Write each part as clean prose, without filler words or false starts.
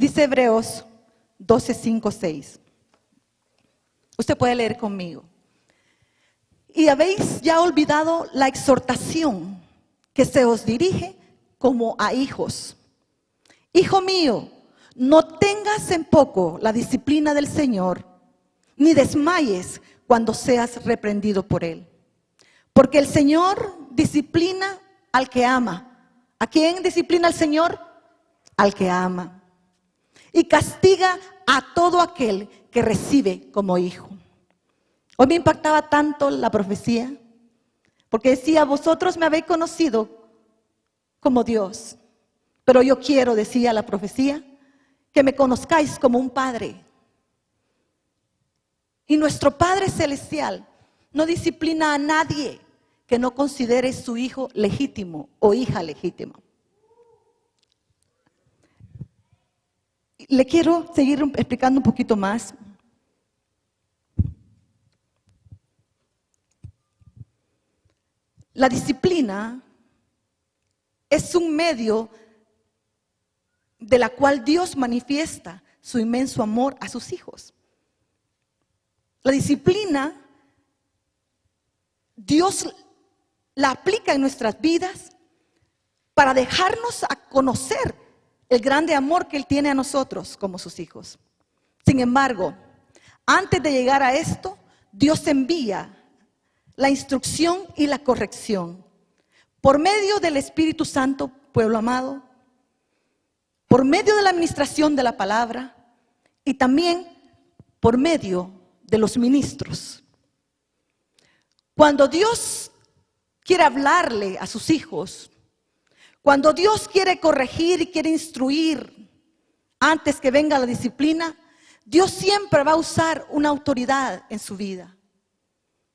Dice Hebreos 12, 5, 6. Usted puede leer conmigo. Y habéis ya olvidado la exhortación que se os dirige como a hijos. Hijo mío, no tengas en poco la disciplina del Señor, ni desmayes cuando seas reprendido por Él. Porque el Señor disciplina al que ama. ¿A quién disciplina el Señor? Al que ama. Y castiga a todo aquel que recibe como hijo. Hoy me impactaba tanto la profecía, porque decía, vosotros me habéis conocido como Dios, pero yo quiero, decía la profecía, que me conozcáis como un Padre. Y nuestro Padre Celestial no disciplina a nadie que no considere su hijo legítimo o hija legítima. Le quiero seguir explicando un poquito más. La disciplina es un medio de la cual Dios manifiesta su inmenso amor a sus hijos. La disciplina, Dios la aplica en nuestras vidas para dejarnos a conocer el grande amor que Él tiene a nosotros como sus hijos. Sin embargo, antes de llegar a esto, Dios envía la instrucción y la corrección por medio del Espíritu Santo, pueblo amado, por medio de la administración de la palabra y también por medio de los ministros. Cuando Dios quiere hablarle a sus hijos, cuando Dios quiere corregir y quiere instruir antes que venga la disciplina, Dios siempre va a usar una autoridad en su vida.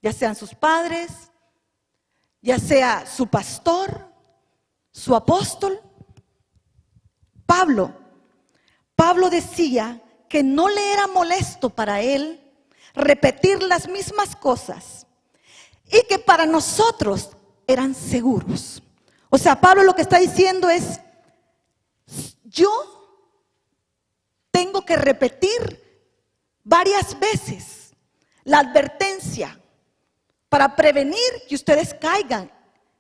Ya sean sus padres, ya sea su pastor, su apóstol. Pablo decía que no le era molesto para él repetir las mismas cosas y que para nosotros eran seguros. O sea, Pablo lo que está diciendo es, yo tengo que repetir varias veces la advertencia para prevenir que ustedes caigan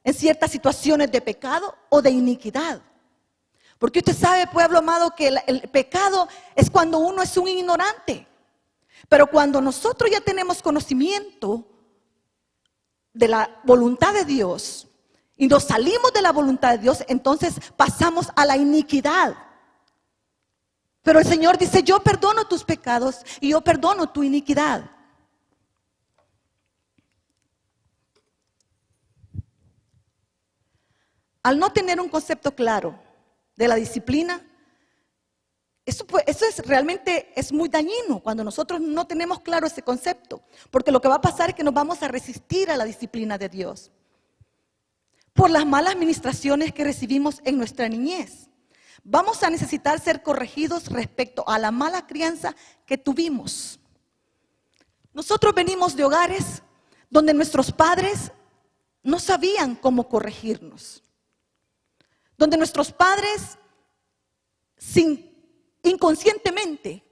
en ciertas situaciones de pecado o de iniquidad. Porque usted sabe, pueblo amado, que el pecado es cuando uno es un ignorante. Pero cuando nosotros ya tenemos conocimiento de la voluntad de Dios y nos salimos de la voluntad de Dios, entonces pasamos a la iniquidad. Pero el Señor dice, yo perdono tus pecados y yo perdono tu iniquidad. Al no tener un concepto claro de la disciplina, eso realmente es muy dañino cuando nosotros no tenemos claro ese concepto, porque lo que va a pasar es que nos vamos a resistir a la disciplina de Dios por las malas administraciones que recibimos en nuestra niñez. Vamos a necesitar ser corregidos respecto a la mala crianza que tuvimos. Nosotros venimos de hogares donde nuestros padres no sabían cómo corregirnos, donde nuestros padres inconscientemente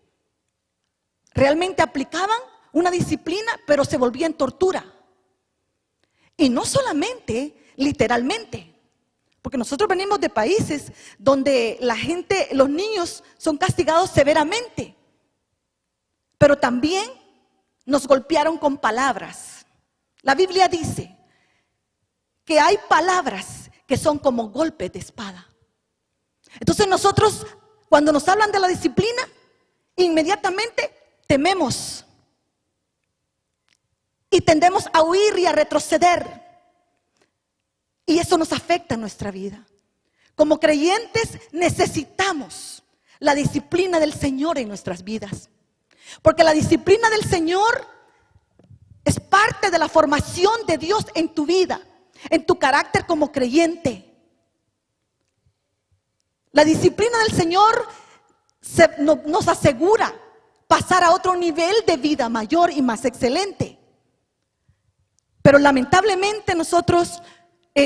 realmente aplicaban una disciplina, pero se volvía en tortura. Y no solamente literalmente, porque nosotros venimos de países donde los niños son castigados severamente, pero también nos golpearon con palabras. La Biblia dice que hay palabras que son como golpes de espada. Entonces nosotros, cuando nos hablan de la disciplina, inmediatamente tememos y tendemos a huir y a retroceder. Y eso nos afecta en nuestra vida. Como creyentes necesitamos la disciplina del Señor en nuestras vidas. Porque la disciplina del Señor es parte de la formación de Dios en tu vida, en tu carácter como creyente. La disciplina del Señor nos asegura pasar a otro nivel de vida mayor y más excelente. Pero lamentablemente nosotros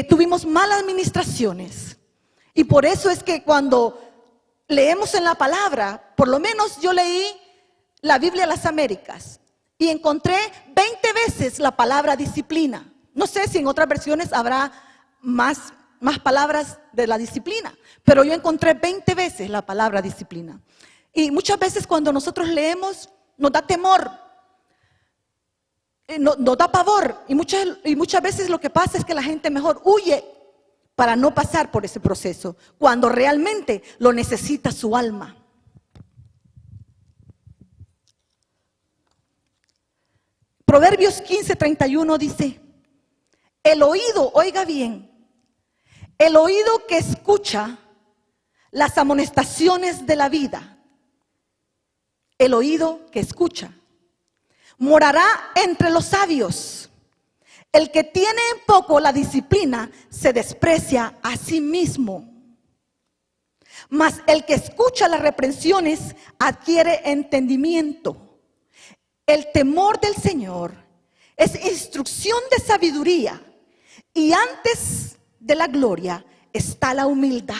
tuvimos malas administraciones. Y por eso es que cuando leemos en la palabra, por lo menos yo leí la Biblia de las Américas y encontré 20 veces la palabra disciplina. No sé si en otras versiones habrá más palabras de la disciplina, pero yo encontré 20 veces la palabra disciplina. Y muchas veces cuando nosotros leemos nos da temor, nos da pavor, y muchas veces lo que pasa es que la gente mejor huye para no pasar por ese proceso, cuando realmente lo necesita su alma. Proverbios 15:31 dice: el oído, oiga bien, el oído que escucha las amonestaciones de la vida, el oído que escucha, morará entre los sabios. El que tiene en poco la disciplina se desprecia a sí mismo. Mas el que escucha las reprensiones adquiere entendimiento. El temor del Señor es instrucción de sabiduría, y antes de la gloria está la humildad.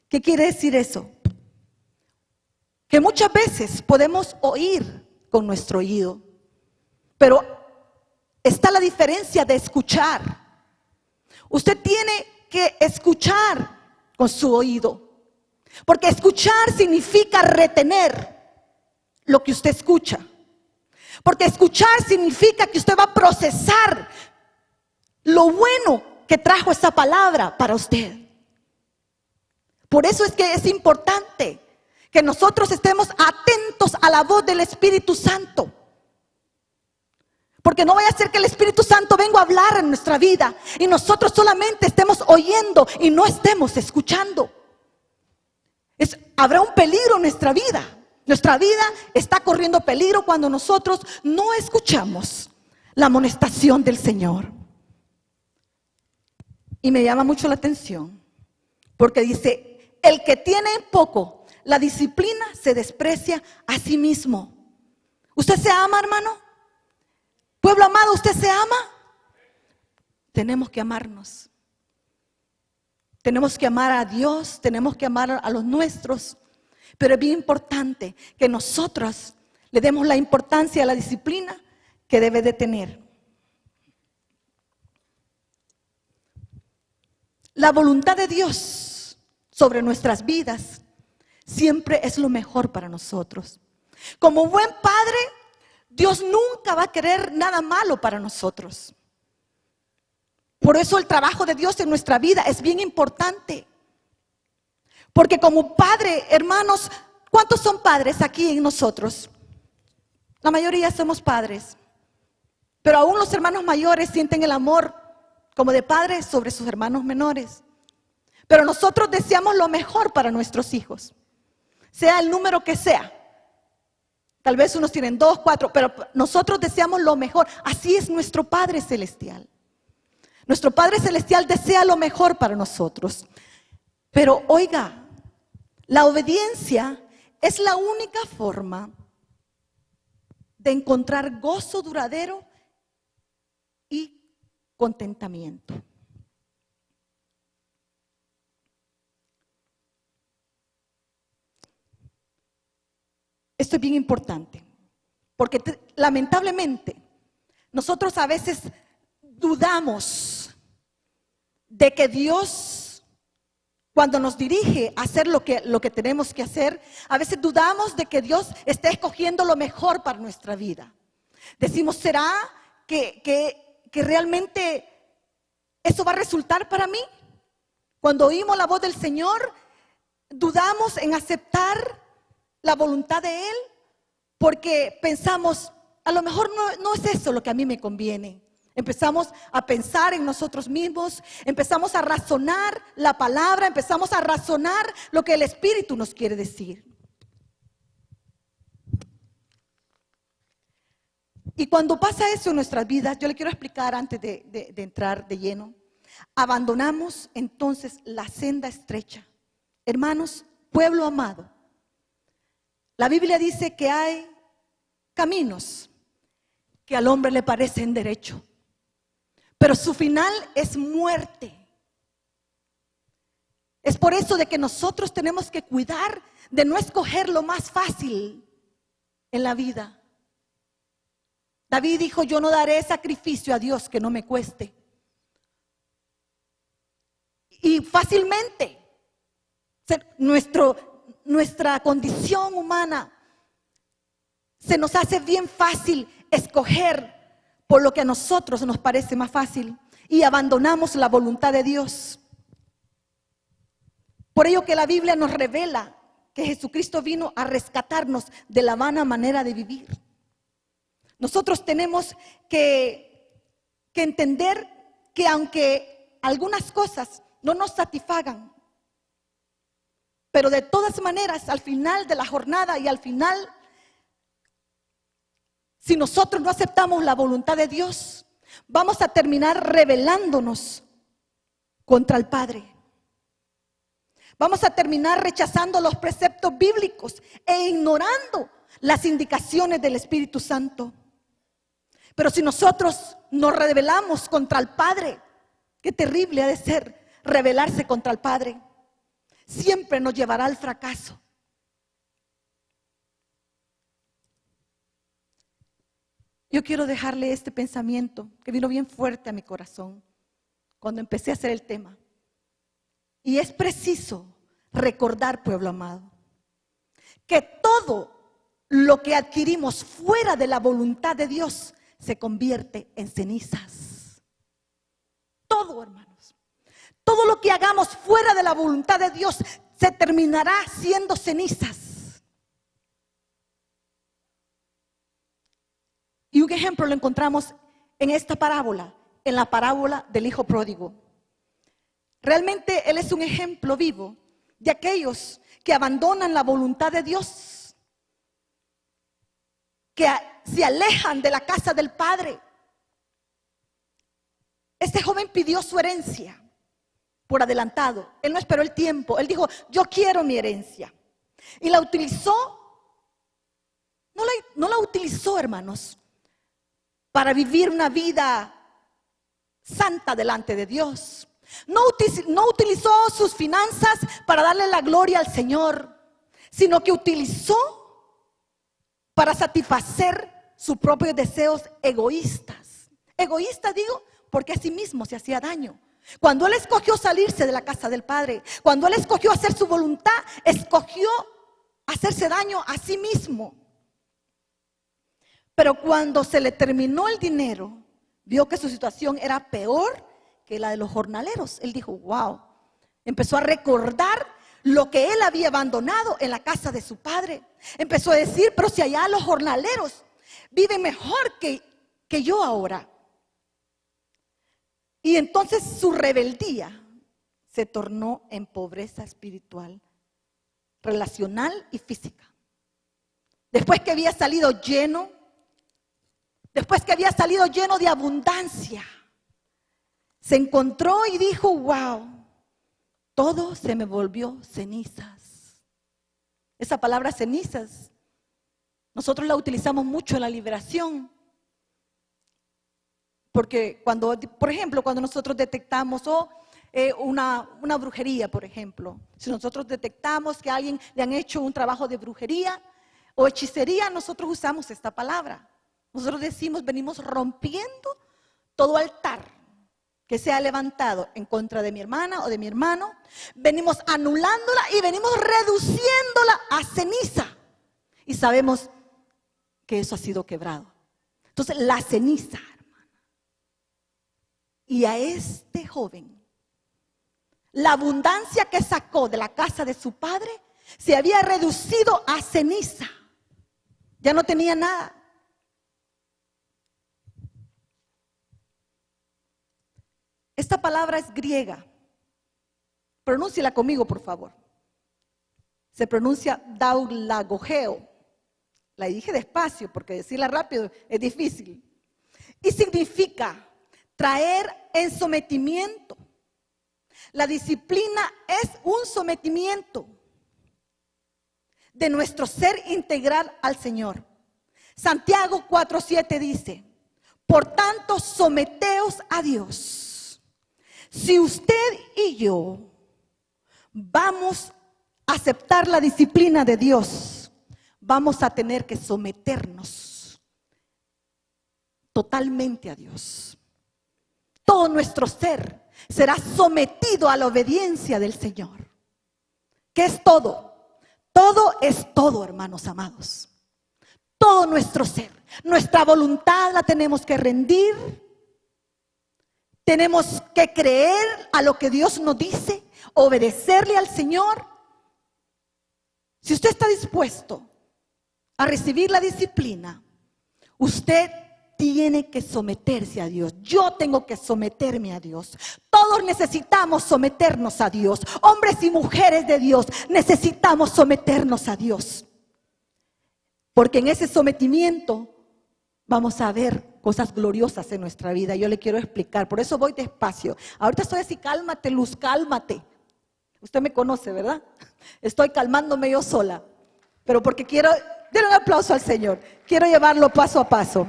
¿Qué quiere decir eso? Que muchas veces podemos oír con nuestro oído, pero está la diferencia de escuchar. Usted tiene que escuchar con su oído, porque escuchar significa retener lo que usted escucha. Porque escuchar significa que usted va a procesar lo bueno que trajo esa palabra para usted. Por eso es que es importante que nosotros estemos atentos a la voz del Espíritu Santo. Porque no vaya a ser que el Espíritu Santo venga a hablar en nuestra vida y nosotros solamente estemos oyendo y no estemos escuchando. Habrá un peligro en nuestra vida. Nuestra vida está corriendo peligro cuando nosotros no escuchamos la amonestación del Señor. Y me llama mucho la atención porque dice: el que tiene poco la disciplina se desprecia a sí mismo. ¿Usted se ama, hermano? Pueblo amado, ¿usted se ama? Tenemos que amarnos. Tenemos que amar a Dios, tenemos que amar a los nuestros. Pero es bien importante que nosotros le demos la importancia a la disciplina que debe de tener. La voluntad de Dios sobre nuestras vidas siempre es lo mejor para nosotros. Como buen padre, Dios nunca va a querer nada malo para nosotros. Por eso el trabajo de Dios en nuestra vida es bien importante. Porque como padre, hermanos, ¿cuántos son padres aquí en nosotros? La mayoría somos padres. Pero aún los hermanos mayores sienten el amor como de padres sobre sus hermanos menores. Pero nosotros deseamos lo mejor para nuestros hijos, sea el número que sea. Tal vez unos tienen 2, 4, pero nosotros deseamos lo mejor. Así es nuestro Padre Celestial. Nuestro Padre Celestial desea lo mejor para nosotros. Pero oiga, la obediencia es la única forma de encontrar gozo duradero y contentamiento. Esto es bien importante, porque lamentablemente nosotros a veces dudamos de que Dios, cuando nos dirige a hacer lo que tenemos que hacer, a veces dudamos de que Dios esté escogiendo lo mejor para nuestra vida. Decimos, ¿será que realmente eso va a resultar para mí? Cuando oímos la voz del Señor, dudamos en aceptar la voluntad de Él, porque pensamos, a lo mejor no es eso lo que a mí me conviene. Empezamos a pensar en nosotros mismos, empezamos a razonar la palabra, empezamos a razonar lo que el Espíritu nos quiere decir. Y cuando pasa eso en nuestras vidas, yo le quiero explicar antes de entrar de lleno, abandonamos entonces la senda estrecha. Hermanos, pueblo amado, la Biblia dice que hay caminos que al hombre le parecen derecho, pero su final es muerte. Es por eso de que nosotros tenemos que cuidar de no escoger lo más fácil en la vida. David dijo, yo no daré sacrificio a Dios que no me cueste. Y fácilmente, nuestra condición humana, se nos hace bien fácil escoger por lo que a nosotros nos parece más fácil y abandonamos la voluntad de Dios. Por ello que la Biblia nos revela que Jesucristo vino a rescatarnos de la vana manera de vivir. Nosotros tenemos que entender que aunque algunas cosas no nos satisfagan, pero de todas maneras al final de la jornada y al final, si nosotros no aceptamos la voluntad de Dios, vamos a terminar rebelándonos contra el Padre. Vamos a terminar rechazando los preceptos bíblicos e ignorando las indicaciones del Espíritu Santo. Pero si nosotros nos rebelamos contra el Padre, qué terrible ha de ser rebelarse contra el Padre. Siempre nos llevará al fracaso. Yo quiero dejarle este pensamiento que vino bien fuerte a mi corazón cuando empecé a hacer el tema. Y es preciso recordar, pueblo amado, que todo lo que adquirimos fuera de la voluntad de Dios se convierte en cenizas. Todo, hermanos. Todo lo que hagamos fuera de la voluntad de Dios se terminará siendo cenizas. Y un ejemplo lo encontramos en esta parábola, en la parábola del hijo pródigo. Realmente él es un ejemplo vivo de aquellos que abandonan la voluntad de Dios, que se alejan de la casa del Padre. Este joven pidió su herencia por adelantado. Él no esperó el tiempo. Él dijo, yo quiero mi herencia. Y la utilizó. No la utilizó, hermanos, para vivir una vida santa delante de Dios. No utilizó sus finanzas para darle la gloria al Señor, sino que utilizó para satisfacer sus propios deseos egoístas. Egoísta digo, porque a sí mismo se hacía daño. Cuando él escogió salirse de la casa del Padre, cuando él escogió hacer su voluntad, escogió hacerse daño a sí mismo. Pero cuando se le terminó el dinero, vio que su situación era peor que la de los jornaleros. Él dijo, wow. Empezó a recordar lo que él había abandonado en la casa de su padre. Empezó a decir, pero si allá los jornaleros viven mejor que yo ahora. Y entonces su rebeldía se tornó en pobreza espiritual, relacional y física. Después que había salido lleno de abundancia, se encontró y dijo, wow, todo se me volvió cenizas. Esa palabra cenizas, nosotros la utilizamos mucho en la liberación. Porque por ejemplo, cuando nosotros detectamos una brujería, por ejemplo, si nosotros detectamos que a alguien le han hecho un trabajo de brujería o hechicería, nosotros usamos esta palabra. Nosotros decimos, venimos rompiendo todo altar que sea levantado en contra de mi hermana o de mi hermano. Venimos anulándola y venimos reduciéndola a ceniza. Y sabemos que eso ha sido quebrado. Entonces, la ceniza. Y a este joven, la abundancia que sacó de la casa de su padre se había reducido a ceniza. Ya no tenía nada. Esta palabra es griega. Pronúnciala conmigo, por favor. Se pronuncia daulagogeo. La dije despacio porque decirla rápido es difícil. Y significa traer en sometimiento. La disciplina es un sometimiento de nuestro ser integral al Señor. Santiago 4:7 dice, por tanto someteos a Dios. Si usted y yo vamos a aceptar la disciplina de Dios, vamos a tener que someternos totalmente a Dios. Todo nuestro ser será sometido a la obediencia del Señor. ¿Qué es todo? Todo es todo, hermanos amados. Todo nuestro ser, nuestra voluntad la tenemos que rendir. Tenemos que creer a lo que Dios nos dice, obedecerle al Señor. Si usted está dispuesto a recibir la disciplina, usted tiene que someterse a Dios. Yo tengo que someterme a Dios. Todos necesitamos someternos a Dios. Hombres y mujeres de Dios necesitamos someternos a Dios. Porque en ese sometimiento vamos a ver cosas gloriosas en nuestra vida. Yo le quiero explicar, por eso voy despacio. Ahorita estoy así, cálmate, Luz, cálmate. Usted me conoce, ¿verdad? Estoy calmándome yo sola. Pero porque quiero, denle un aplauso al Señor. Quiero llevarlo paso a paso.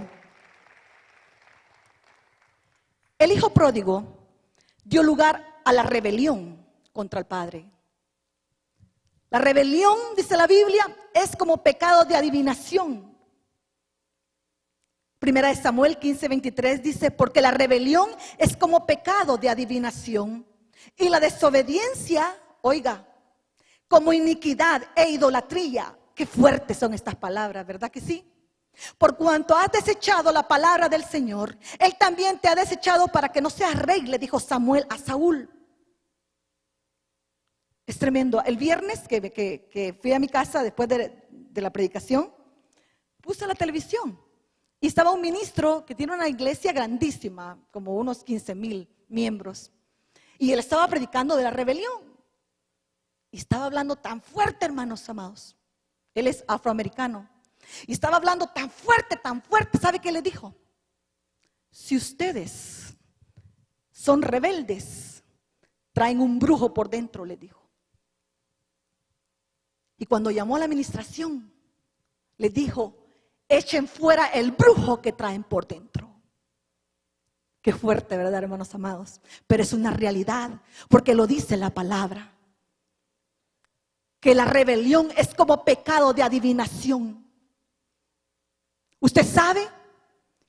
El hijo pródigo dio lugar a la rebelión contra el padre. La rebelión, dice la Biblia, es como pecado de adivinación. Primera de Samuel 15:23 dice, porque la rebelión es como pecado de adivinación y la desobediencia, oiga, como iniquidad e idolatría. Qué fuertes son estas palabras, ¿verdad que sí? Por cuanto has desechado la palabra del Señor, Él también te ha desechado para que no seas rey, le dijo Samuel a Saúl. Es tremendo. El viernes que fui a mi casa después de la predicación, puse la televisión y estaba un ministro que tiene una iglesia grandísima, como unos 15,000 miembros, y él estaba predicando de la rebelión y estaba hablando tan fuerte, hermanos amados. Él es afroamericano. Y estaba hablando tan fuerte, ¿sabe qué le dijo? Si ustedes son rebeldes, traen un brujo por dentro, le dijo. Y cuando llamó a la administración, le dijo, echen fuera el brujo que traen por dentro. Qué fuerte, ¿verdad, hermanos amados? Pero es una realidad, porque lo dice la palabra. Que la rebelión es como pecado de adivinación. Usted sabe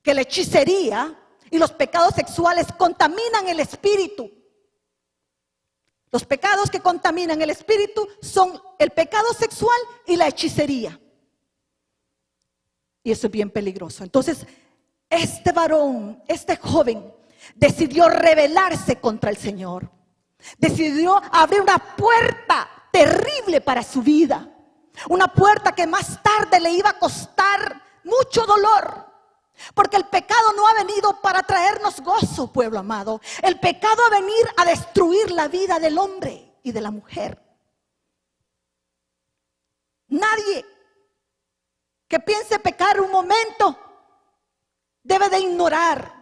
que la hechicería y los pecados sexuales contaminan el espíritu. Los pecados que contaminan el espíritu son el pecado sexual y la hechicería. Y eso es bien peligroso. Entonces, este varón, este joven, decidió rebelarse contra el Señor. Decidió abrir una puerta terrible para su vida. Una puerta que más tarde le iba a costar mucho dolor, porque el pecado no ha venido para traernos gozo, pueblo amado. El pecado va a venir a destruir la vida del hombre y de la mujer. Nadie que piense pecar un momento debe de ignorar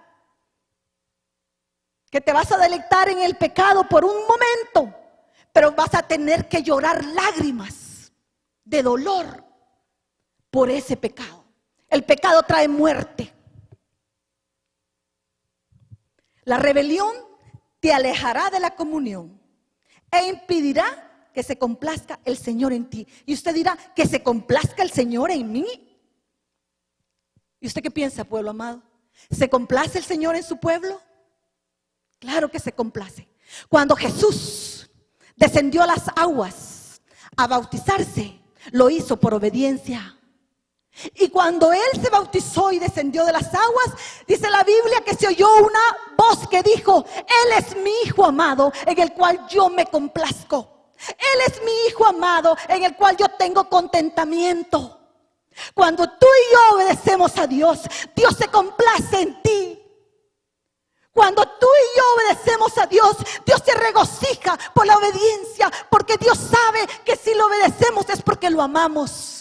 que te vas a deleitar en el pecado por un momento, pero vas a tener que llorar lágrimas de dolor por ese pecado. El pecado trae muerte. La rebelión te alejará de la comunión e impedirá que se complazca el Señor en ti. Y usted dirá, ¿que se complazca el Señor en mí? ¿Y usted qué piensa, pueblo amado? ¿Se complace el Señor en su pueblo? Claro que se complace. Cuando Jesús descendió a las aguas a bautizarse, lo hizo por obediencia. Y cuando Él se bautizó y descendió de las aguas, dice la Biblia que se oyó una voz que dijo, Él es mi Hijo amado en el cual yo me complazco. Él es mi Hijo amado en el cual yo tengo contentamiento. Cuando tú y yo obedecemos a Dios, Dios se complace en ti. Cuando tú y yo obedecemos a Dios, Dios se regocija por la obediencia, porque Dios sabe que si lo obedecemos es porque lo amamos.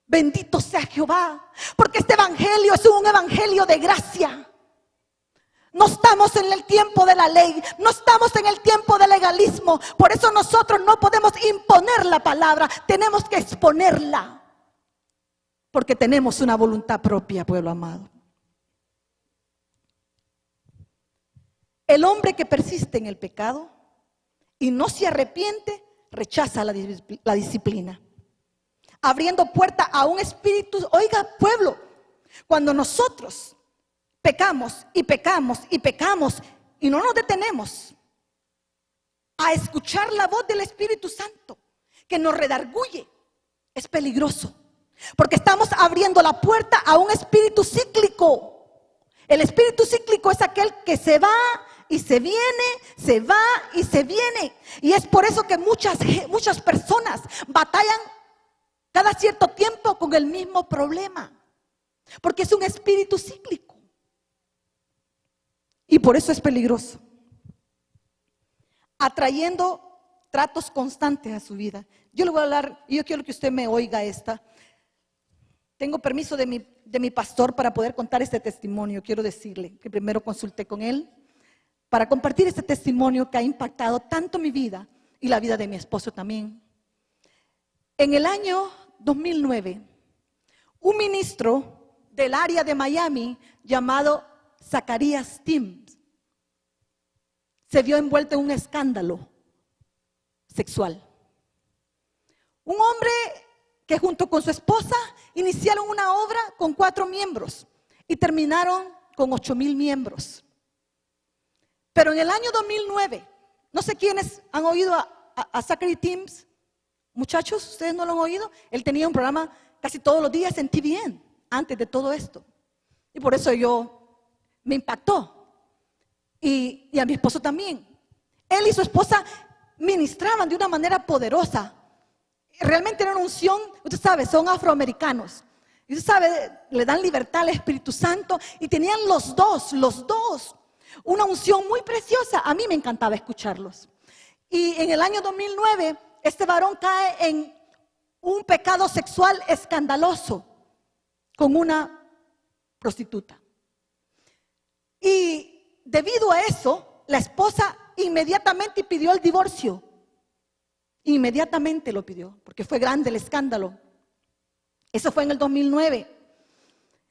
Bendito sea Jehová, porque este evangelio es un evangelio de gracia. No estamos en el tiempo de la ley, no estamos en el tiempo del legalismo. Por eso nosotros no podemos imponer la palabra, tenemos que exponerla. Porque tenemos una voluntad propia, pueblo amado. El hombre que persiste en el pecado y no se arrepiente, rechaza la disciplina, abriendo puerta a un espíritu. Oiga, pueblo, cuando nosotros pecamos y pecamos y pecamos y no nos detenemos a escuchar la voz del Espíritu Santo que nos redarguye, es peligroso, porque estamos abriendo la puerta a un espíritu cíclico. El espíritu cíclico es aquel que se va y se viene, se va y se viene. Y es por eso que muchas personas batallan cada cierto tiempo con el mismo problema, porque es un espíritu cíclico. Y por eso es peligroso, atrayendo tratos constantes a su vida. Yo le voy a hablar, y yo quiero que usted me oiga esta. Tengo permiso de mi pastor para poder contar este testimonio. Quiero decirle que primero consulté con él para compartir este testimonio que ha impactado tanto mi vida y la vida de mi esposo también. En el año 2009, un ministro del área de Miami llamado Zacarías Timms se vio envuelto en un escándalo sexual. Un hombre que junto con su esposa iniciaron una obra con 4 miembros y terminaron con 8,000 miembros. Pero en el año 2009, no sé quiénes han oído a Zachary Timms. Muchachos, ¿ustedes no lo han oído? Él tenía un programa casi todos los días en TVN antes de todo esto. Y por eso me impactó. Y a mi esposo también. Él y su esposa ministraban de una manera poderosa. Realmente era una unción, usted sabe, son afroamericanos. Y usted sabe, le dan libertad al Espíritu Santo. Y tenían los dos, una unción muy preciosa. A mí me encantaba escucharlos. Y en el año 2009, este varón cae en un pecado sexual escandaloso con una prostituta. Y debido a eso, la esposa inmediatamente pidió el divorcio. Inmediatamente lo pidió, porque fue grande el escándalo. Eso fue en el 2009.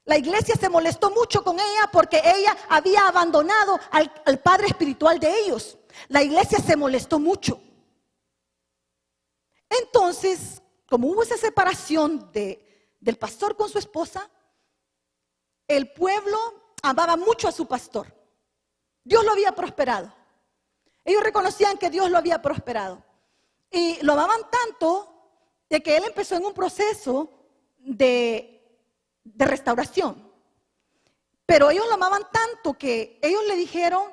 La iglesia se molestó mucho con ella porque ella había abandonado al padre espiritual de ellos. La iglesia se molestó mucho. Entonces, como hubo esa separación del pastor con su esposa, el pueblo amaba mucho a su pastor. Dios lo había prosperado. Ellos reconocían que Dios lo había prosperado. Y lo amaban tanto de que él empezó en un proceso de restauración. Pero ellos lo amaban tanto que ellos le dijeron: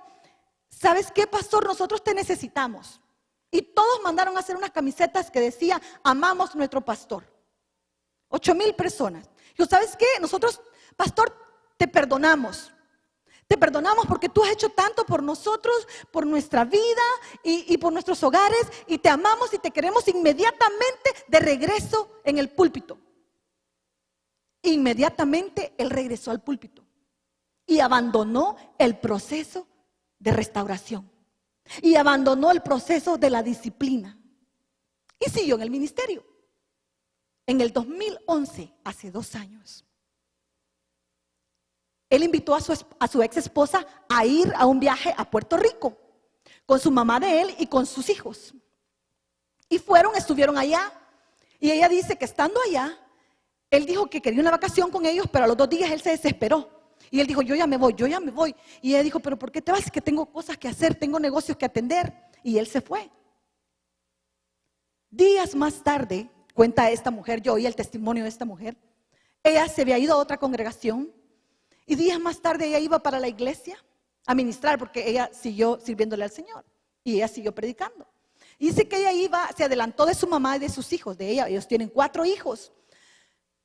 ¿sabes qué, pastor? Nosotros te necesitamos. Y todos mandaron a hacer unas camisetas que decía: amamos nuestro pastor. 8,000 personas. Dijo: ¿sabes qué? Nosotros, pastor, te perdonamos. Te perdonamos porque tú has hecho tanto por nosotros, por nuestra vida y por nuestros hogares, y te amamos y te queremos inmediatamente de regreso en el púlpito. Inmediatamente él regresó al púlpito y abandonó el proceso de restauración y abandonó el proceso de la disciplina y siguió en el ministerio. En el 2011, hace 2 años, él invitó a su ex esposa a ir a un viaje a Puerto Rico con su mamá de él y con sus hijos. Y estuvieron allá. Y ella dice que estando allá, él dijo que quería una vacación con ellos, pero a los 2 días él se desesperó. Y él dijo: yo ya me voy. Y ella dijo: ¿pero por qué te vas? Que tengo cosas que hacer, tengo negocios que atender. Y él se fue. Días más tarde, cuenta esta mujer, yo oí el testimonio de esta mujer. Ella se había ido a otra congregación. Y días más tarde ella iba para la iglesia a ministrar, porque ella siguió sirviéndole al Señor. Y ella siguió predicando. Y dice que ella se adelantó de su mamá y de sus hijos, de ella. Ellos tienen 4 hijos.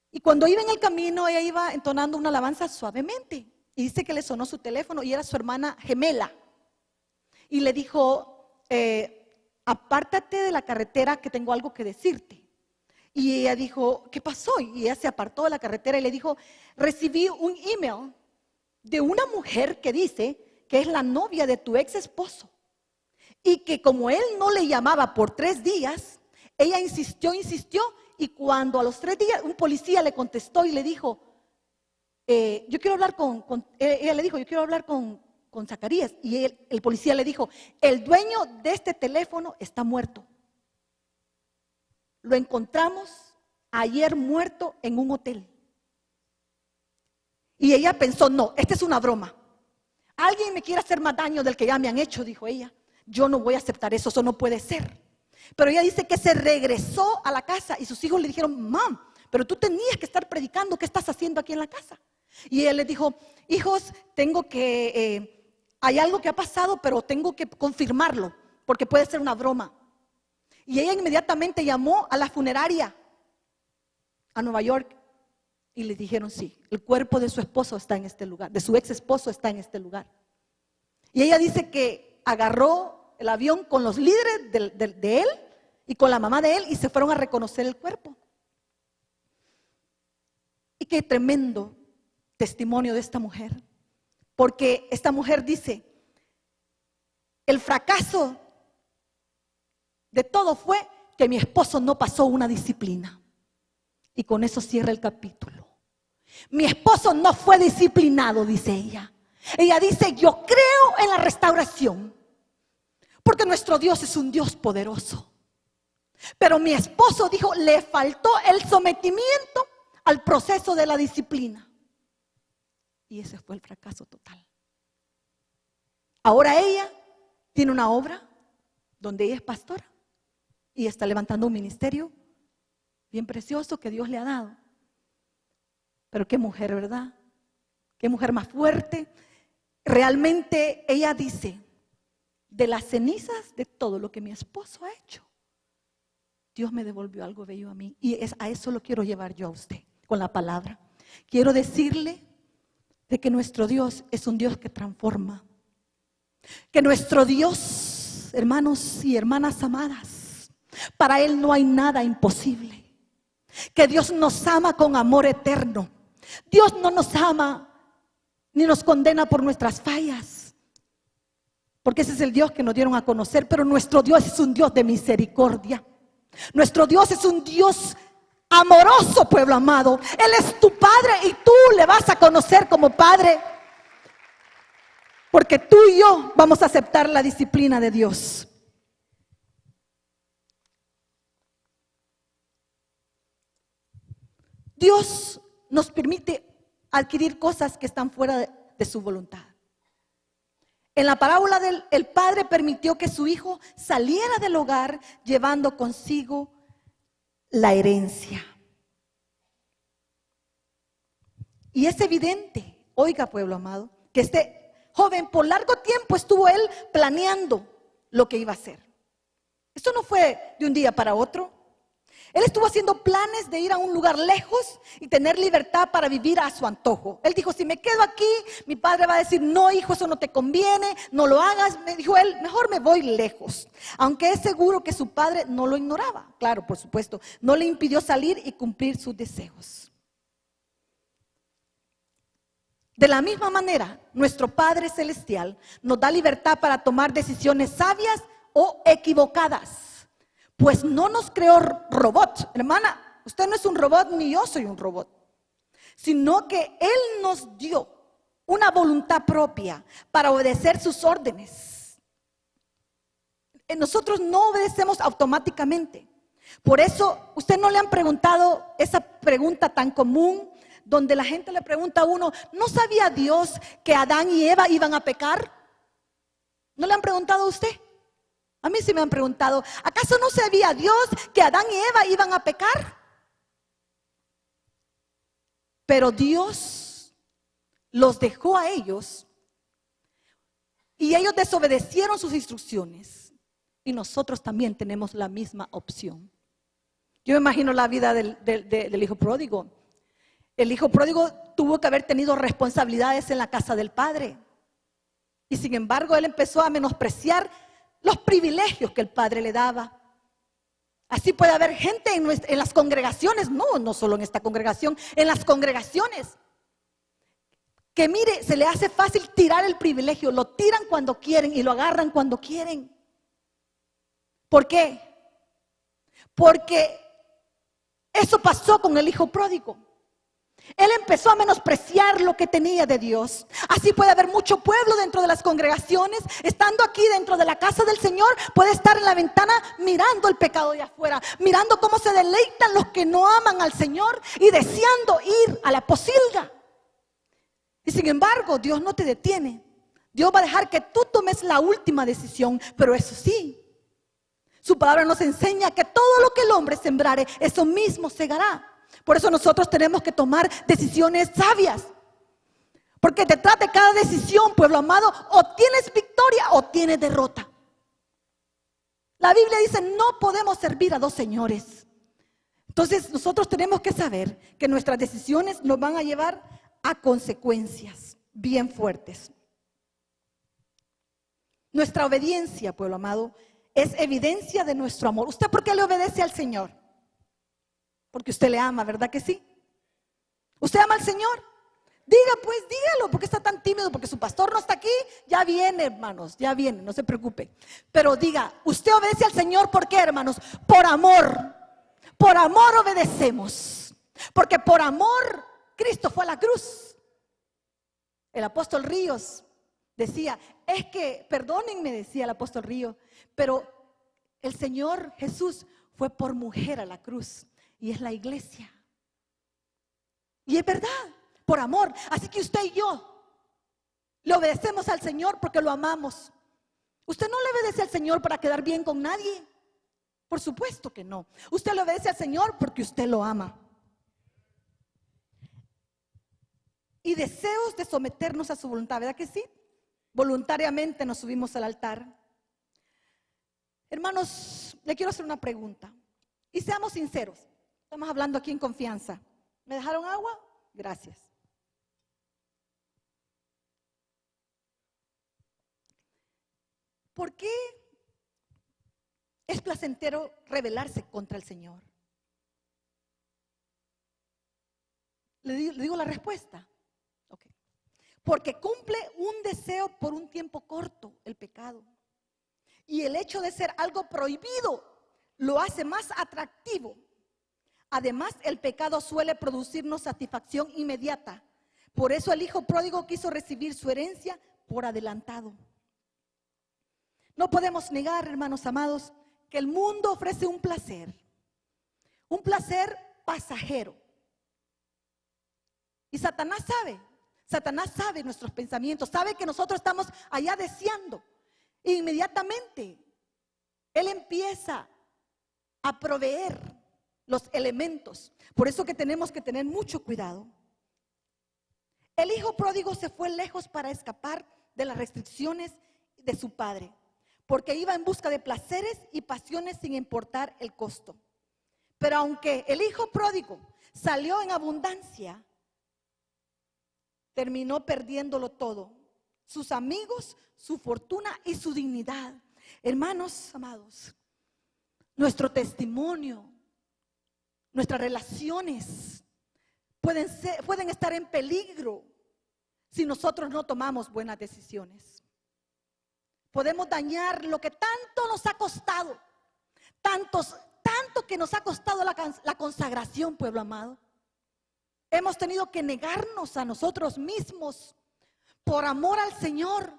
Y cuando iba en el camino, ella iba entonando una alabanza suavemente. Y dice que le sonó su teléfono y era su hermana gemela. Y le dijo: apártate de la carretera, que tengo algo que decirte. Y ella dijo: ¿qué pasó? Y ella se apartó de la carretera y le dijo: recibí un email de una mujer que dice que es la novia de tu ex esposo. Y que como él no le llamaba por 3 días, ella insistió. Y cuando a los 3 días un policía le contestó y le dijo: yo quiero hablar ella le dijo: yo quiero hablar con con Zacarías. Y el policía le dijo, el dueño de este teléfono está muerto. Lo encontramos ayer muerto en un hotel. Y ella pensó, no, esta es una broma. Alguien me quiere hacer más daño del que ya me han hecho, dijo ella. Yo no voy a aceptar eso, eso no puede ser. Pero ella dice que se regresó a la casa y sus hijos le dijeron, mam, pero tú tenías que estar predicando, ¿qué estás haciendo aquí en la casa? Y él les dijo, hijos, hay algo que ha pasado, pero tengo que confirmarlo, porque puede ser una broma. Y ella inmediatamente llamó a la funeraria a Nueva York y le dijeron, sí, el cuerpo de su esposo está en este lugar, de su ex esposo está en este lugar. Y ella dice que agarró el avión con los líderes de él y con la mamá de él y se fueron a reconocer el cuerpo. Y qué tremendo testimonio de esta mujer, porque esta mujer dice, el fracaso de todo fue que mi esposo no pasó una disciplina. Y con eso cierra el capítulo. Mi esposo no fue disciplinado, dice ella. Ella dice, yo creo en la restauración, porque nuestro Dios es un Dios poderoso. Pero mi esposo dijo, le faltó el sometimiento al proceso de la disciplina. Y ese fue el fracaso total. Ahora ella tiene una obra donde ella es pastora y está levantando un ministerio bien precioso que Dios le ha dado. Pero qué mujer, ¿verdad? Qué mujer más fuerte. Realmente ella dice, de las cenizas de todo lo que mi esposo ha hecho, Dios me devolvió algo bello a mí. Y a eso lo quiero llevar yo a usted con la palabra. Quiero decirle de que nuestro Dios es un Dios que transforma. Que nuestro Dios, hermanos y hermanas amadas, para Él no hay nada imposible. Que Dios nos ama con amor eterno. Dios no nos ama ni nos condena por nuestras fallas, porque ese es el Dios que nos dieron a conocer. Pero nuestro Dios es un Dios de misericordia. Nuestro Dios es un Dios amoroso, pueblo amado. Él es tu Padre y tú le vas a conocer como Padre, porque tú y yo vamos a aceptar la disciplina de Dios. Dios nos permite adquirir cosas que están fuera de su voluntad. En la parábola el padre permitió que su hijo saliera del hogar llevando consigo la herencia. Y es evidente, oiga pueblo amado, que este joven por largo tiempo estuvo él planeando lo que iba a hacer. Esto no fue de un día para otro. Él estuvo haciendo planes de ir a un lugar lejos y tener libertad para vivir a su antojo. Él dijo, si me quedo aquí, mi padre va a decir, no hijo, eso no te conviene, no lo hagas. Me dijo él, mejor me voy lejos. Aunque es seguro que su padre no lo ignoraba. Claro, por supuesto, no le impidió salir y cumplir sus deseos. De la misma manera, nuestro Padre Celestial nos da libertad para tomar decisiones sabias o equivocadas. Pues no nos creó robots, hermana, usted no es un robot ni yo soy un robot, sino que Él nos dio una voluntad propia para obedecer sus órdenes. Nosotros no obedecemos automáticamente. Por eso, usted no le han preguntado esa pregunta tan común donde la gente le pregunta a uno, ¿no sabía Dios que Adán y Eva iban a pecar? ¿No le han preguntado a usted? A mí sí me han preguntado, ¿acaso no sabía Dios que Adán y Eva iban a pecar? Pero Dios los dejó a ellos y ellos desobedecieron sus instrucciones. Y nosotros también tenemos la misma opción. Yo me imagino la vida del hijo pródigo. El hijo pródigo tuvo que haber tenido responsabilidades en la casa del padre. Y sin embargo, él empezó a menospreciar los privilegios que el padre le daba. Así puede haber gente en las congregaciones, no solo en esta congregación, en las congregaciones, que mire, se le hace fácil tirar el privilegio, lo tiran cuando quieren y lo agarran cuando quieren. ¿Por qué? Porque eso pasó con el hijo pródigo. Él empezó a menospreciar lo que tenía de Dios. Así puede haber mucho pueblo dentro de las congregaciones. Estando aquí dentro de la casa del Señor, puede estar en la ventana mirando el pecado de afuera, mirando cómo se deleitan los que no aman al Señor y deseando ir a la pocilga. Y sin embargo, Dios no te detiene. Dios va a dejar que tú tomes la última decisión. Pero eso sí, su palabra nos enseña que todo lo que el hombre sembrare, eso mismo segará. Por eso nosotros tenemos que tomar decisiones sabias. Porque detrás de cada decisión, pueblo amado, o tienes victoria o tienes derrota. La Biblia dice, no podemos servir a dos señores. Entonces nosotros tenemos que saber que nuestras decisiones nos van a llevar a consecuencias bien fuertes. Nuestra obediencia, pueblo amado, es evidencia de nuestro amor. ¿Usted por qué le obedece al Señor? Porque usted le ama, ¿verdad que sí? ¿Usted ama al Señor? Diga pues, dígalo, porque está tan tímido, porque su pastor no está aquí. Ya viene, hermanos, ya viene, no se preocupe. Pero diga, usted obedece al Señor, ¿por qué, hermanos? Por amor. Por amor obedecemos. Porque por amor Cristo fue a la cruz. El apóstol Ríos decía, es que, perdónenme, decía el apóstol Ríos, pero el Señor Jesús fue por mujer a la cruz. Y es la iglesia. Y es verdad, por amor. Así que usted y yo le obedecemos al Señor porque lo amamos. Usted no le obedece al Señor para quedar bien con nadie. Por supuesto que no. Usted le obedece al Señor porque usted lo ama. Y deseos de someternos a su voluntad, ¿verdad que sí? Voluntariamente nos subimos al altar. Hermanos, le quiero hacer una pregunta. Y seamos sinceros. Estamos hablando aquí en confianza. ¿Me dejaron agua? Gracias. ¿Por qué es placentero rebelarse contra el Señor? ¿Le digo la respuesta? Okay. Porque cumple un deseo por un tiempo corto, el pecado. Y el hecho de ser algo prohibido lo hace más atractivo. Además, el pecado suele producirnos satisfacción inmediata. Por eso el hijo pródigo quiso recibir su herencia por adelantado. No podemos negar, hermanos amados, que el mundo ofrece un placer pasajero. Y Satanás sabe nuestros pensamientos, sabe que nosotros estamos allá deseando. E inmediatamente, él empieza a proveer los elementos. Por eso que tenemos que tener mucho cuidado. El hijo pródigo se fue lejos para escapar de las restricciones de su padre, porque iba en busca de placeres y pasiones sin importar el costo. Pero aunque el hijo pródigo salió en abundancia, terminó perdiéndolo todo: sus amigos, su fortuna y su dignidad. Hermanos amados, nuestro testimonio, nuestras relaciones pueden estar en peligro si nosotros no tomamos buenas decisiones. Podemos dañar lo que tanto nos ha costado, tanto que nos ha costado la consagración, pueblo amado. Hemos tenido que negarnos a nosotros mismos por amor al Señor,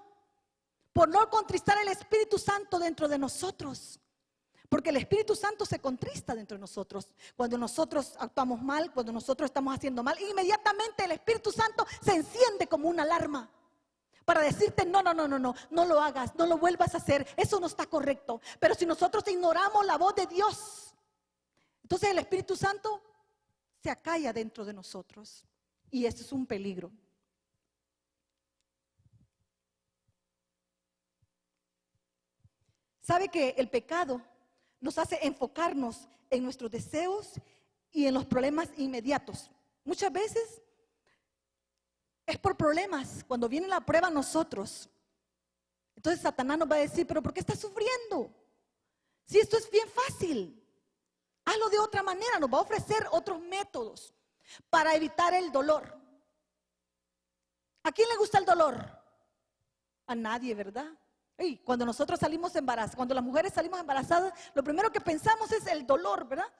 por no contristar el Espíritu Santo dentro de nosotros. Porque el Espíritu Santo se contrista dentro de nosotros. Cuando nosotros actuamos mal, cuando nosotros estamos haciendo mal, inmediatamente el Espíritu Santo se enciende como una alarma para decirte: no lo hagas, no lo vuelvas a hacer, eso no está correcto. Pero si nosotros ignoramos la voz de Dios, entonces el Espíritu Santo se acalla dentro de nosotros. Y eso es un peligro. ¿Sabe que el pecado nos hace enfocarnos en nuestros deseos y en los problemas inmediatos? Muchas veces es por problemas. Cuando viene la prueba a nosotros, entonces Satanás nos va a decir: ¿pero por qué estás sufriendo? Si esto es bien fácil, hazlo de otra manera. Nos va a ofrecer otros métodos para evitar el dolor. ¿A quién le gusta el dolor? A nadie, ¿verdad? Cuando nosotros salimos embarazadas, cuando las mujeres salimos embarazadas, lo primero que pensamos es el dolor, ¿verdad?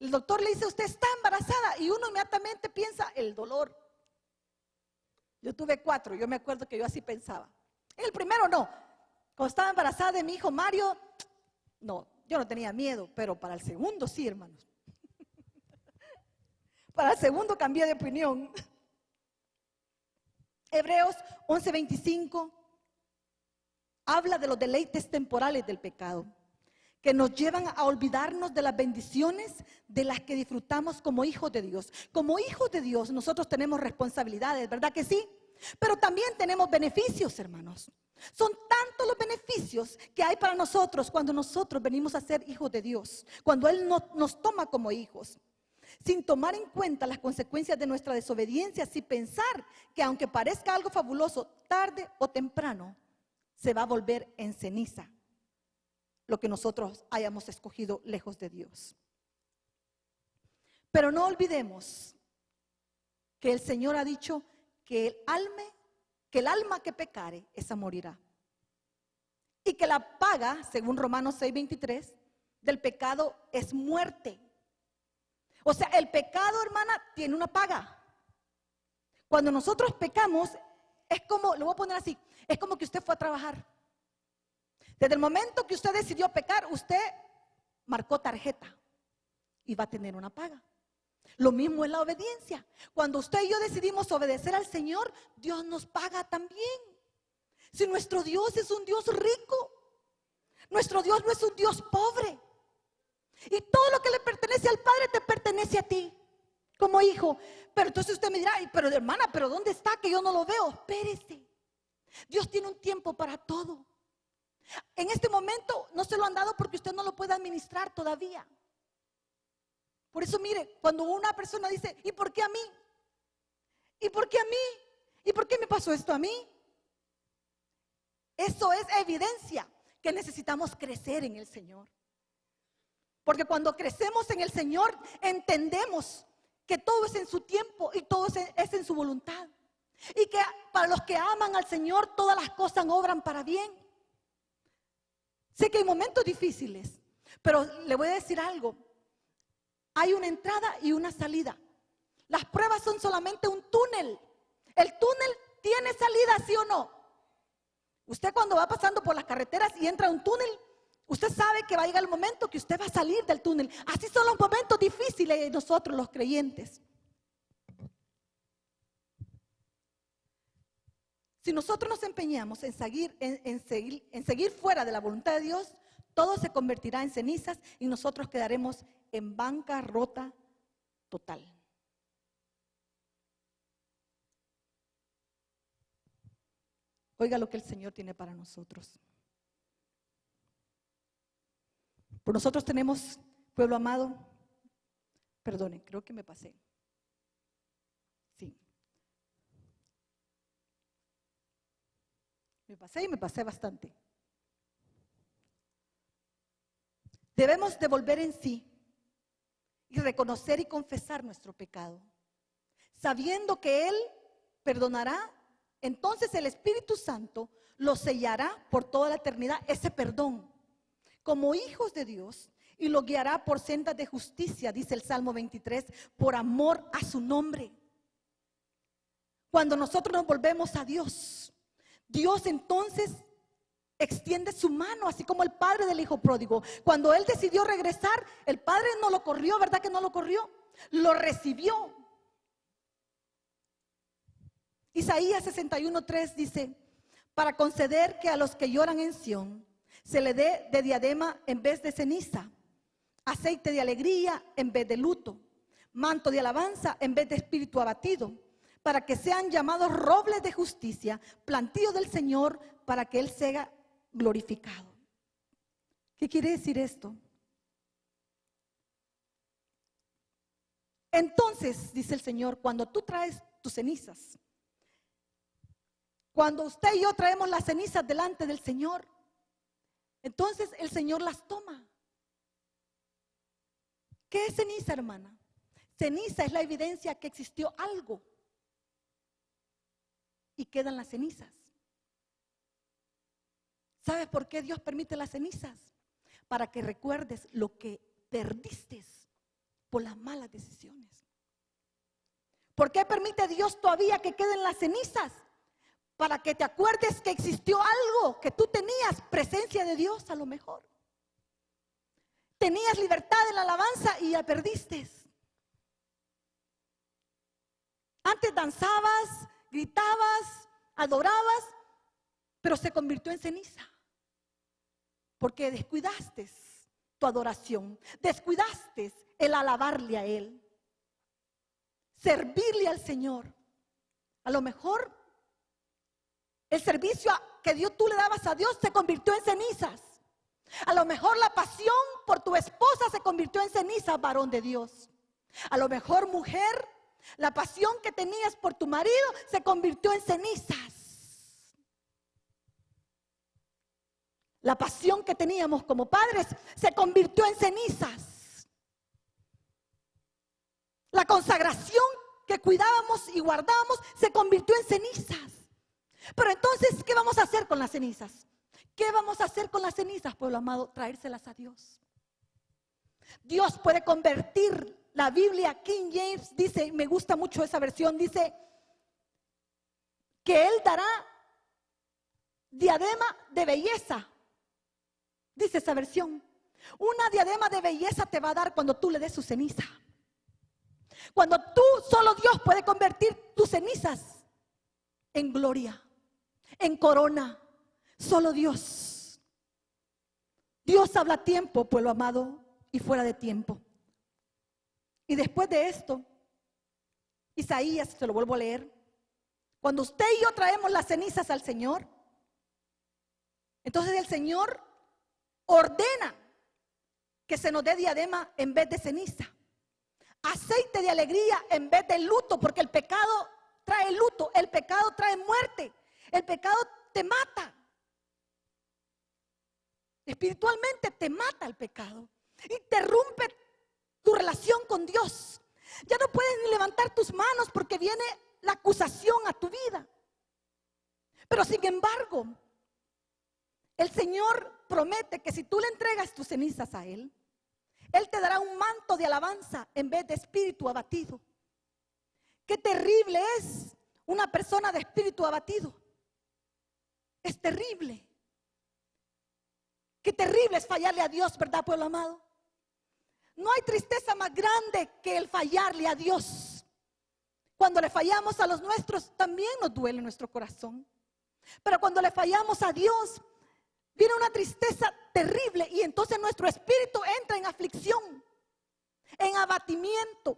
El doctor le dice, usted está embarazada, y uno inmediatamente piensa el dolor. Yo tuve 4, yo me acuerdo que yo así pensaba. El primero no. Cuando estaba embarazada de mi hijo Mario, no, yo no tenía miedo, pero para el segundo sí, hermanos. Para el segundo cambié de opinión. Hebreos 11:25 habla de los deleites temporales del pecado, que nos llevan a olvidarnos de las bendiciones de las que disfrutamos como hijos de Dios. Como hijos de Dios nosotros tenemos responsabilidades, ¿verdad que sí? Pero también tenemos beneficios, hermanos. Son tantos los beneficios que hay para nosotros cuando nosotros venimos a ser hijos de Dios, cuando Él nos toma como hijos, sin tomar en cuenta las consecuencias de nuestra desobediencia, sin pensar que aunque parezca algo fabuloso, tarde o temprano se va a volver en ceniza lo que nosotros hayamos escogido lejos de Dios. Pero no olvidemos que el Señor ha dicho que el alma que pecare, esa morirá. Y que la paga, según Romanos 6:23, del pecado es muerte. O sea, el pecado, hermana, tiene una paga. Cuando nosotros pecamos, es como, lo voy a poner así, es como que usted fue a trabajar. Desde el momento que usted decidió pecar, usted marcó tarjeta y va a tener una paga. Lo mismo es la obediencia. Cuando usted y yo decidimos obedecer al Señor, Dios nos paga también. Si nuestro Dios es un Dios rico, nuestro Dios no es un Dios pobre. Y todo lo que le pertenece al Padre te pertenece a ti como hijo. Pero entonces usted me dirá, pero hermana, ¿pero dónde está que yo no lo veo? Espérese. Dios tiene un tiempo para todo. En este momento no se lo han dado porque usted no lo puede administrar todavía. Por eso mire, cuando una persona dice, ¿y por qué a mí? ¿Y por qué a mí? ¿Y por qué me pasó esto a mí? Eso es evidencia que necesitamos crecer en el Señor. Porque cuando crecemos en el Señor, entendemos que todo es en su tiempo y todo es en su voluntad. Y que para los que aman al Señor, todas las cosas obran para bien. Sé que hay momentos difíciles, pero le voy a decir algo. Hay una entrada y una salida. Las pruebas son solamente un túnel. El túnel tiene salida, ¿sí o no? Usted cuando va pasando por las carreteras y entra a un túnel, usted sabe que va a llegar el momento que usted va a salir del túnel. Así son los momentos difíciles de nosotros los creyentes. Si nosotros nos empeñamos en seguir fuera de la voluntad de Dios, todo se convertirá en cenizas y nosotros quedaremos en bancarrota total. Oiga lo que el Señor tiene para nosotros. Por nosotros tenemos, pueblo amado, perdone, creo que me pasé. Sí. Me pasé y me pasé bastante. Debemos de volver en sí y reconocer y confesar nuestro pecado, sabiendo que Él perdonará. Entonces el Espíritu Santo lo sellará por toda la eternidad, ese perdón, como hijos de Dios, y lo guiará por sendas de justicia, dice el Salmo 23, por amor a su nombre. Cuando nosotros nos volvemos a Dios, Dios entonces extiende su mano, así como el padre del hijo pródigo. Cuando él decidió regresar, el padre no lo corrió, ¿verdad que no lo corrió? Lo recibió. Isaías 61:3 dice, para conceder que a los que lloran en Sión se le dé de diadema en vez de ceniza, aceite de alegría en vez de luto, manto de alabanza en vez de espíritu abatido, para que sean llamados robles de justicia, plantío del Señor, para que Él sea glorificado. ¿Qué quiere decir esto? Entonces, dice el Señor, cuando tú traes tus cenizas, cuando usted y yo traemos las cenizas delante del Señor, entonces el Señor las toma. ¿Qué es ceniza, hermana? Ceniza es la evidencia que existió algo y quedan las cenizas. ¿Sabes por qué Dios permite las cenizas? Para que recuerdes lo que perdiste por las malas decisiones. ¿Por qué permite Dios todavía que queden las cenizas? Para que te acuerdes que existió algo, que tú tenías presencia de Dios a lo mejor. Tenías libertad en la alabanza y ya perdiste. Antes danzabas, gritabas, adorabas, pero se convirtió en ceniza. Porque descuidaste tu adoración, descuidaste el alabarle a Él, servirle al Señor. A lo mejor el servicio que tú le dabas a Dios se convirtió en cenizas. A lo mejor la pasión por tu esposa se convirtió en cenizas, varón de Dios. A lo mejor, mujer, la pasión que tenías por tu marido se convirtió en cenizas. La pasión que teníamos como padres se convirtió en cenizas. La consagración que cuidábamos y guardábamos se convirtió en cenizas. Pero entonces, ¿qué vamos a hacer con las cenizas? ¿Qué vamos a hacer con las cenizas, pueblo amado? Traérselas a Dios. Dios puede convertir. La Biblia, King James, dice, me gusta mucho esa versión, dice que Él dará diadema de belleza. Dice esa versión. Una diadema de belleza te va a dar cuando tú le des su ceniza. Cuando tú, solo Dios puede convertir tus cenizas en gloria, en corona. Solo Dios. Dios habla a tiempo, pueblo amado, y fuera de tiempo. Y después de esto, Isaías, se lo vuelvo a leer. Cuando usted y yo traemos las cenizas al Señor, entonces el Señor ordena que se nos dé diadema en vez de ceniza. Aceite de alegría en vez de luto, porque el pecado trae luto, el pecado trae muerte, el pecado te mata. Espiritualmente te mata el pecado, interrumpe tu relación con Dios. Ya no puedes ni levantar tus manos porque viene la acusación a tu vida. Pero sin embargo, el Señor promete que si tú le entregas tus cenizas a Él, Él te dará un manto de alabanza en vez de espíritu abatido. Qué terrible es una persona de espíritu abatido. Es terrible. Qué terrible es fallarle a Dios, ¿verdad, pueblo amado? No hay tristeza más grande que el fallarle a Dios. Cuando le fallamos a los nuestros, también nos duele nuestro corazón. Pero cuando le fallamos a Dios, viene una tristeza terrible y entonces nuestro espíritu entra en aflicción, en abatimiento.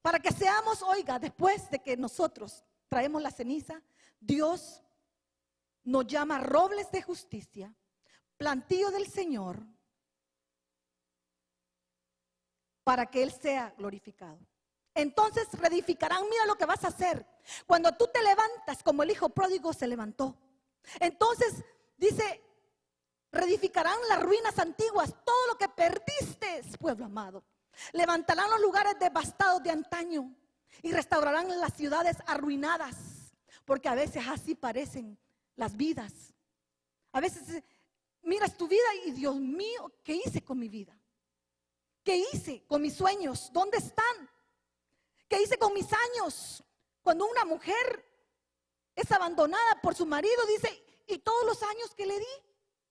Para que seamos, oiga, después de que nosotros traemos la ceniza, Dios nos llama robles de justicia, plantío del Señor, para que Él sea glorificado. Entonces reedificarán. Mira lo que vas a hacer. Cuando tú te levantas como el hijo pródigo se levantó. Entonces dice, reedificarán las ruinas antiguas, todo lo que perdiste, pueblo amado. Levantarán los lugares devastados de antaño y restaurarán las ciudades arruinadas. Porque a veces así parecen las vidas. A veces miras tu vida y Dios mío, ¿qué hice con mi vida? ¿Qué hice con mis sueños? ¿Dónde están? ¿Qué hice con mis años? Cuando una mujer es abandonada por su marido, dice, ¿y todos los años que le di?